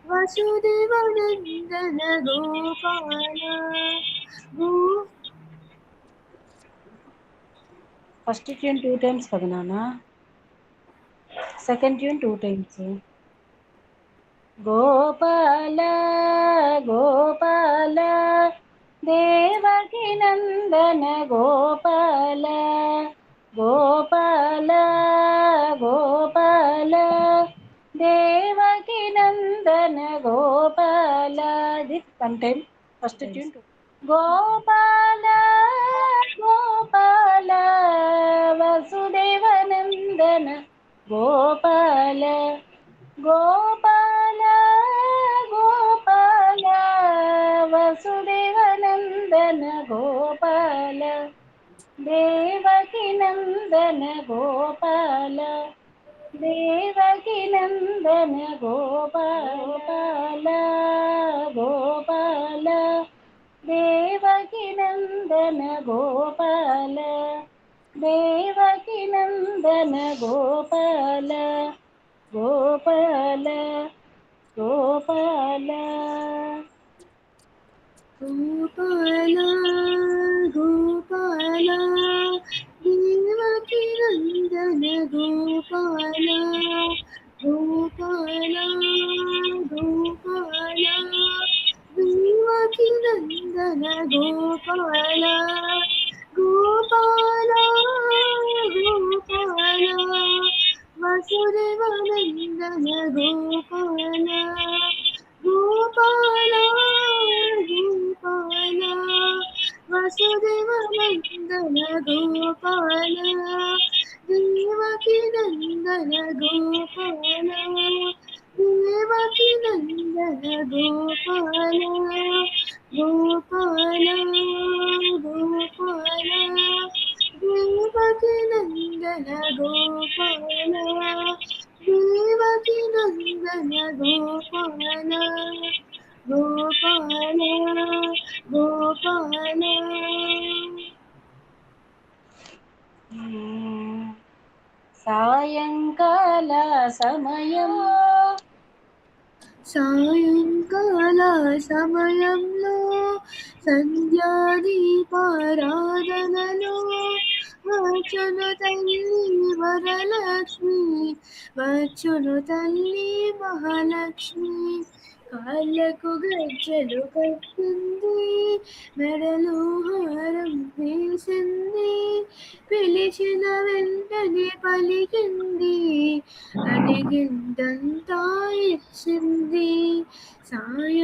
వసుదేవనందన Gopala go first tune 2 times కదా నాన్న, second tune 2 times. Gopala Gopala Devaki Nandana Gopala Gopala Gopala Devaki Nandana Gopala. This one time first tune. Gopala Gopala Vasudevanandana Gopala Gopala Gopala Vasudevanandana Gopala Devaki Nandana Gopala Devaki Nandana Gopala Gopala Devaki Nandana Gopala Devaki Nandana Gopala Gopala Gopala. Gopala Gopala Devaki Nandana Gopala Gopala Gopala Devaki Nandana Gopala Gopala Gopala Vasudevanandana Gopala Gopala Gopala Vasudevanandana Gopala Devaki Nandana Gopala Devaki Nandana Gopala Gopala Gopala Devaki Nandana Gopala Devaki Nandana Gopala Gopala Gopala. సాయంకాల సమయం సాయంకాల సమయంలో సంధ్యాదీపారాధనలో వచ్చును తల్లి వరలక్ష్మి వచ్చును తల్లి మహాలక్ష్మి. కాళ్ళకు గజ్జలు కట్టింది మెడలో హారం వేసింది పిలిచిన వెంటనే పలికింది అడిగిందంతా ఇచ్చింది. సాయ